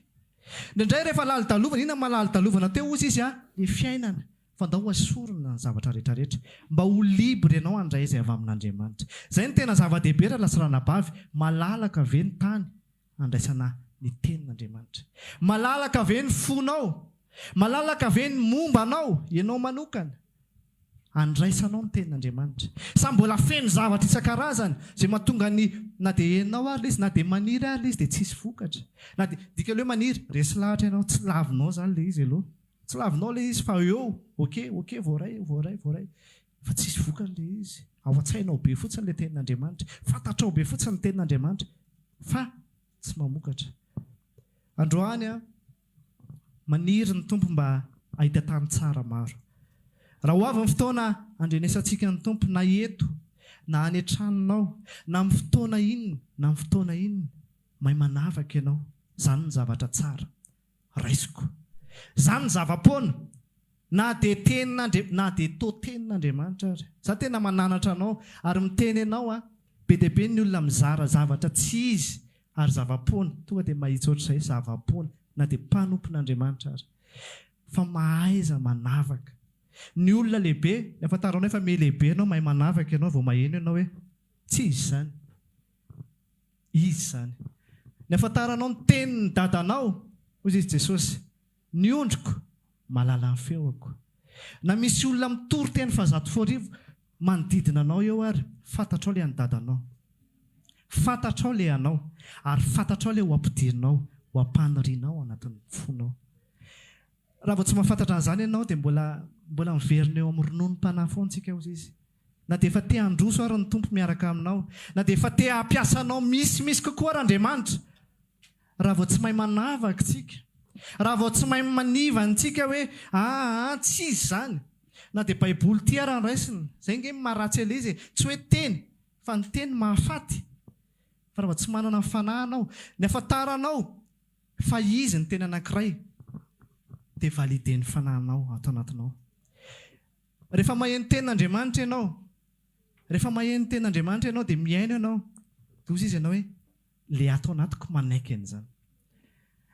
Indray rehefa lalitalovana, inona malalitalovana teo ozy izy ny fiainana. Fa ndao asorina ny zavatra rehetrarehetra mba ho libre ianao handray izay avy amin'Andriamanitra. Izay ny tena zava-dehibe raha lasarana bavy, malalaka ve ny tany handraisana ny tenin'Andriamanitra. Malalaka ve ny fonao, malalaka ve ny mombanao ianao manokana, handraisanao ny tenin'Andriamanitra. Sa mbola feno zavatra isan-karazany izay mahatonga ny na dia henao ary izy na dia maniry ary izy dia tsisy vokatra. Na dia dika ileo maniry, resy lahatra ianao, tsy lavinao izany ilay izy aloha. Tsy lavinao ilay izy fa eo, oke, voaray. Fa tsisy vokatra ilay izy. Ao an-tsainao be fotsiny ilay tenin'Andriamanitra. Fantatrao be fotsiny ny tenin'Andriamanitra. Fa tsy mamokatra. Androany maniry ny tompo mba ahita tany tsara maro. Raha ho avy ny fotoana andrenesantsika ny tompo na eto, na any an-tranonao, na amin'ny fotoana inona, mahay manavaka ianao. Izany ny zavatra tsara. Raisiko. Izany ny zava-poana. Na dia to tenin'Andriamanitra ary. Za tena mananatra anao ary miteny ianao be dia be ny olona mizara zavatra tsy izy ary zava-poana. Tonga dia mahitsy ohatr'izay zava-poana. Na dia mpanompon'Andriamanitra ary. Fa mahaiza manavaka. Ny olona lehibe, afantaranao efa me lehibe ianao, mahay manavaka ianao vao maheno ianao hoe tsy izy izany. Izy izany. Ny afantaranao ny tenin'ny dadanao, hoy izy Jesosy, ny ondriko, malala ny feoko. Na misy olona mitory teny fa 100,000 manodidina anao eo ary, fantatrao ilay any dadanao. Fantatrao ilay anao, ary fantatrao ilay ho ampidirinao, ho ampanirianao anatin'ny fonao. Raha vao tsy mahafantatra an'izany ianao dia mbola miverina eo amin'ny rononom-panahy foana tsika hozy izy. Na dia efa te handroso ary ny tompo miaraka aminao, na dia efa te hampiasanao misy kokoa ary Andriamanitra. Raha vao tsy mahay manavaka tsika, raha vao tsy mahay maniva antsika hoe tsy izy izany. Na dia baiboly ty ary andraisina. Izay nge maharatsy ela izy. Tsy hoe teny, fa ny teny mahafaty. Fa raha vao tsy manana ny fanahinao, ny afantaranao fa izy ny teny anankiray, dia valide ny fanahinao ato anatinao. Rehefa maheno tenin'Andriamanitra ianao, dia miaino ianao. Dozy izy ianao hoe le ato anatiko manaiky an'izany.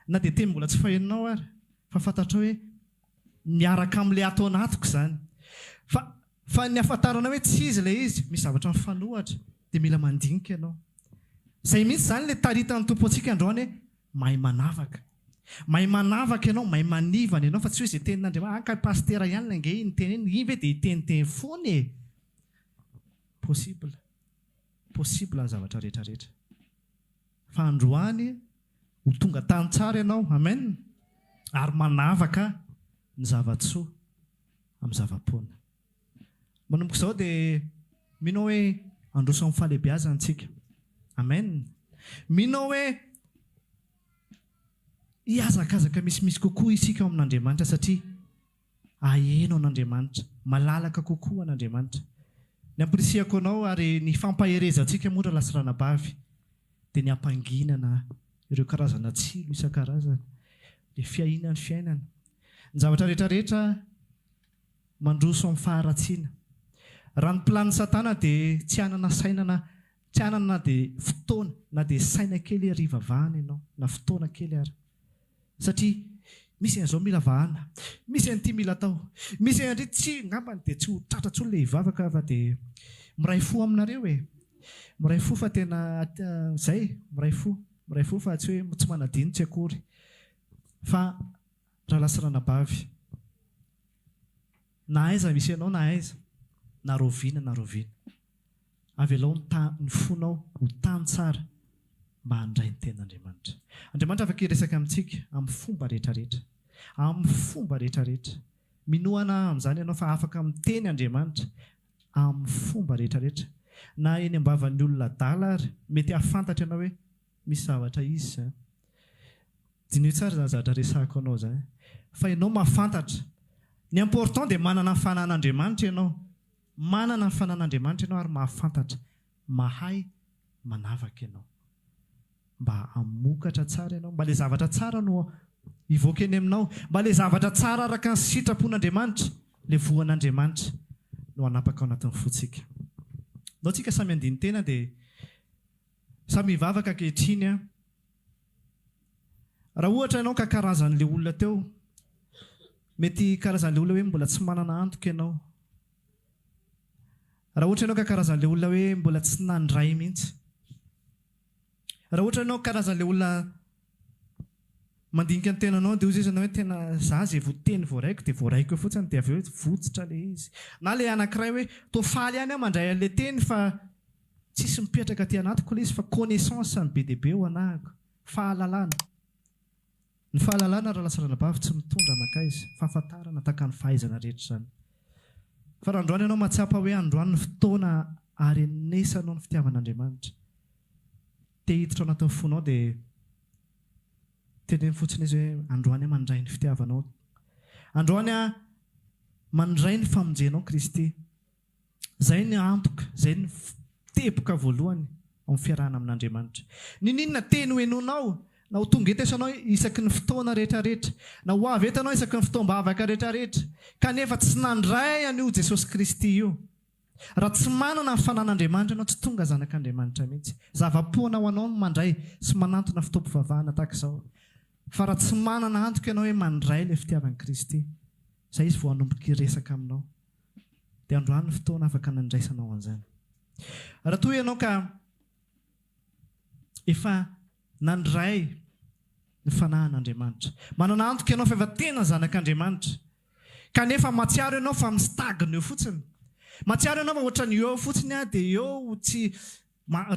Na dia teny mbola tsy faheninao ary, fa fantatrao hoe miaraka amin'ilay ato anatiko izany. Fa ny afantaranao hoe tsy izy ilay izy, misy zavatra mifanohatra, dia mila mandinika ianao. Izay mihitsy izany ilay taritan'ny tompo antsika androany hoe mahay manavaka. Mahay manavaka ianao, mahay manivana ianao, fa tsy hoe izay tenin'Andriamanitra, ka pastera ihany la nge ny teny iny ve dia iteniteny foana e. Possible zavatra rehetrarehetra. Fa androany ho tonga tany tsara ianao, amen. Ary manavaka ny zava-tsoa amin'ny zava-poana. Manomboka izao dia minao hoe androso amin'ny fahalehibiazana antsika. Amen. Minao hoe hiazakazaka misimisy kokoa isika ao amin'Andriamanitra satria aheno an'Andriamanitra, malalaka kokoa an'Andriamanitra. Ny ampirisihako anao ary ny fampaherezantsika moa raha lasirana bavy dia ny ampanginana ireo karazana tsilo isan-karazany, dia fiainana. Ny zavatra rehetrarehetra mandroso amin'ny faharatsiana. Raha ny plan'ny Satana dia tsy hanana sainana, tsy hanana dia fotoana, na dia saina kely arivavahana ianao, na fotoana kely ary. Satria misy an'izao mila vahana, misy an'ity mila atao, misy an'ity tsy ngambany dia tsy ho tratratsy olona hivavaka fa dia miray fo aminareo e. Miray fo fa tena izay, miray fo fa tsy hoe tsy manadino tsy akory. Fa raha lasirana bavy, na aiza misy ianao, na aiza, na roviana. Avelao ny fonao ho tany tsara mba handray ny tenin'Andriamanitra. Andriamanitra afaka hiresaka amintsika amin'ny fomba rehetrarehetra. Minoana amin'izany ianao fa afaka miteny Andriamanitra amin'ny fomba rehetrarehetra. Na eny ambavan'ny olona adala ary mety hafantatra ianao hoe misy zavatra izy izany. Dinio tsara izany zavatra resahako anao izany. Fa ianao mahafantatra. Ny important dia manana ny fanan'Andriamanitra ianao. Manana ny fanan'Andriamanitra ianao ary mahafantatra. Mahay manavaka ianao. Mba hamokatra tsara ianao. Mba ilay zavatra tsara no hivoaka eny aminao. Mba ilay zavatra tsara araka ny sitrapon'Andriamanitra, ilay voan'Andriamanitra no hanapaka ao anatin'ny fotsika. Nao tsika samy andiny tena dia Samy mivavaka ankehitriny a. Raha ohatra ianao ka karazan'ilay olona teo, mety karazan'ilay olona hoe mbola tsy manana antoka ianao. Raha ohatra ianao ka karazan'ilay olona hoe mbola tsy nandray mihitsy. Raha ohatra ianao karazan'ilay olona mandinika ny tenanao dia hozy izy ianao hoe tena za izay voateny voaraiko dia voaraiko eo fotsiny dia avy eo votsitra ilay izy. Na ilay anankiray hoe toa faly ihany aho mandray an'ilay teny fa tsisy mipetraka aty anatiko ilay izy fa connaissance ny be dia be ho anahako. Fahalalana. Ny fahalalana raha lasa ranabavy tsy mitondra anakaiza. Fahafantarana tahaka ny fahaizana rehetra izany. Fa raha androany ianao mahatsapa hoe androany ny fotoana arenesanao ny fitiavan'Andriamanitra. Te hiditra ao anatin'ny fonao dia teneny fotsiny izy hoe androany mandray ny fitiavanao. Androany mandray ny famonjenao Kristy. Izay ny antoka, izay ny teboka voalohany amin'ny fiarahana amin'Andriamanitra. Ninona teny ho henonao? Na ho tonga eto ianao isaky ny fotoana rehetrarehetra. Na ho avy eto ianao isaky ny fotoam-bavaka rehetrarehetra. Kanefa tsy nandray an'io Jesosy Kristy io. Raha tsy manana ny fanan'Andriamanitra ianao tsy tonga zanak'Andriamanitra mihitsy. Zava-poana ho anao mandray sy manantona fitaovam-pivavahana tahaka izao. Fa raha tsy manana antoka ianao hoe mandray ilay fitiavan'i Kristy, izay izy vao hanomboka hiresaka aminao. Dia androany ny fotoana afaka nandraisanao an'izany. Raha toa ianao ka efa nandray ny fanahan'Andriamanitra, manana antoka ianao fa efa tena zanak'Andriamanitra, kanefa matsiaro ianao fa mistagna eo fotsiny. Matsiaro ianao fa ohatran'ny eo fotsiny dia eo tsy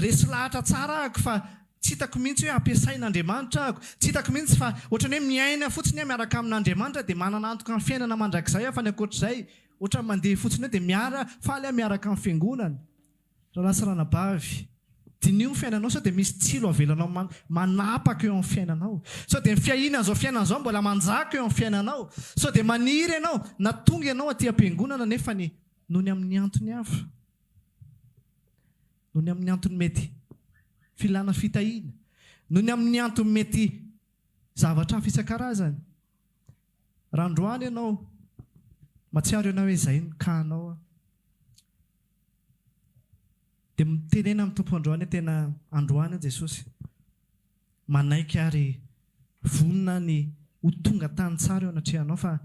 resy lahatra tsara ahako fa tsy hitako mihitsy hoe ampiasain'Andriamanitra ahako. Tsy hitako mihitsy fa ohatran'ny hoe miaina fotsiny miaraka amin'Andriamanitra dia manana antoka amin'ny fiainana mandrakizay fa ny ankoatr'izay ohatran'ny mandeha fotsiny hoe dia faly miaraka amin'ny fiangonana. Raha lasa ranabavy, dinio ny fiainanao sao dia misy tsilo avelanao manapaka eo amin'ny fiainanao. Sao dia ny fiainan'izao fiainan'izao mbola manjaka eo amin'ny fiainanao. Sao dia maniry ianao na tonga ianao aty am-piangonana nefa noho ny amin'ny antony hafa. Noho ny amin'ny antony mety filana fitahiana. Noho ny amin'ny antony mety zavatra hafa isan-karazany. Raha androany ianao matsiaro ianao hoe izay ny kanao dia mitenena amin'ny tompo androany tena androany Jesosy manaiky ary vonona ny ho tonga tany tsara eo anatrehanao. Fa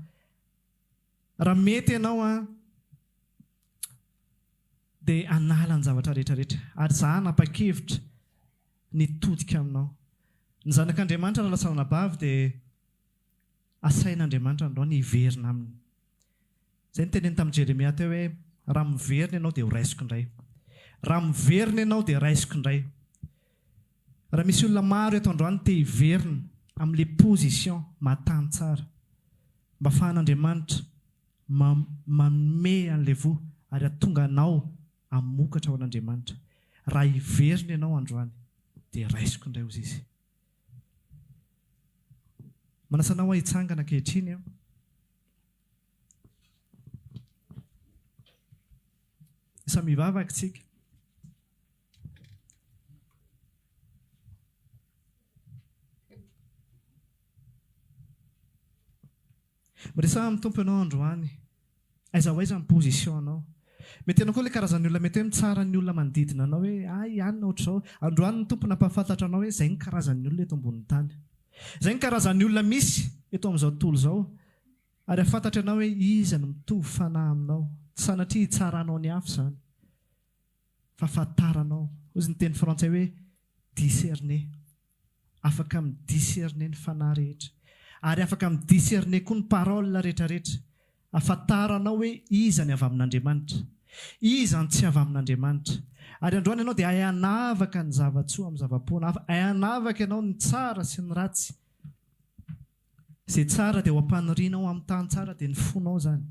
raha mety ianao dia anala ny zavatra rehetrarehetra ary za hanapa-kevitra ny todika aminao. Ny zanak'Andriamanitra raha lasa ranabavy dia asain'Andriamanitra androany hiverina aminy. Izay ny teneny tamin'i Jeremia teo hoe raha miverina ianao dia ho raisiko indray. Raha miverina ianao dia raisiko indray. Raha misy olona maro eto androany te hiverina amin'ilay position matany tsara, mba ahafahan'Andriamanitra manome an'ilay voa ary ahatonga anao hamokatra ao an'Andriamanitra. Raha hiverina ianao androany dia raisiko indray hozy izy. Manasanao hitsangana ankehitriny aho. Isa mivavaka tsika. Miresaha amin'ny tompo ianao androany. Aiza ho aiza ny position anao. Mety ianao koa ilay karazan'ny olona mety hoe mitsara ny olona manodidina anao hoe ihany ohatr'izao. Androany ny tompo nampahafantatra anao hoe izay ny karazan'ny olona eto ambonin'ny tany. Izay ny karazan'ny olona misy eto amin'izao tontolo izao. Ary afantatra anao hoe iza no mitovy fanahy aminao. Tsy sanatria hitsaranao ny hafa izany. Fa fantaranao. Hozy ny teny frantsay hoe discerner. Afaka midiscerner ny fanahy rehetra. Ary afaka midiscerner koa ny parole rehetrarehetra. Afantaranao hoe iza ny avy amin'Andriamanitra. Iza ny tsy avy amin'Andriamanitra. Ary androany ianao dia hayanavaka ny zava-tsoa amin'ny zava-poana hafa. Hayanavaka ianao ny tsara sy ny ratsy. Izay tsara dia ho ampanirianao amin'ny tany tsara dia ny fonao izany.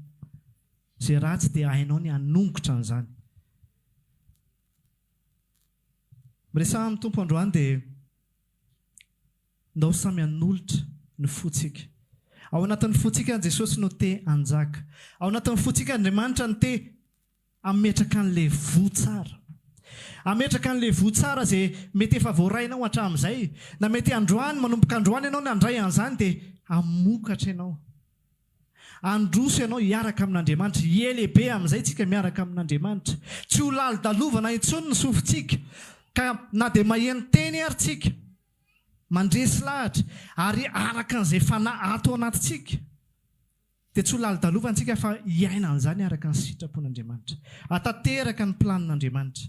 Izay ratsy dia hainao ny hanongotra an'izany. Miresaha amin'ny tompo androany dia ndao samy hanolotra ny fotsika. Ao anatin'ny fotsika Jesosy no te hanjaka. Ao anatin'ny fotsika Andriamanitra no te hametraka an'ilay voa tsara. Hametraka an'ilay voa tsara izay mety efa voarainao hatramin'izay. Na mety androany, manomboka androany ianao ny handray an'izany dia hamokatra ianao. Androso ianao hiaraka amin'Andriamanitra. Hielehibe amin'izay tsika miaraka amin'Andriamanitra. Tsy ho lalidalovana intsony ny sofintsika. ka na dia maheno teny ary tsika mandresy lahatra ary araka an'izay fanahy ato anatintsika dia tsy ho lalidalovantsika fa hiaina an'izany araka ny sitrapon'Andriamanitra, atateraka ny planin'Andriamanitra.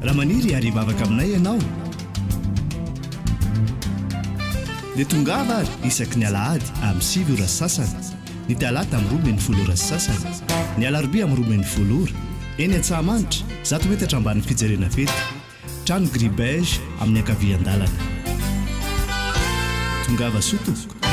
Raha maniry ary mavaka aminay ianao dia tongava ary isaky ny alahady amin'ny 7 ora sasany, ny talata amin'ny 12 ora sasany, ny alarobia amin'ny 12 ora, eny Antsahamanitra 100 metatra ambany fijerena fety, trano Gribege amin'ny ankavian-dalana. Tongava soa tompoko.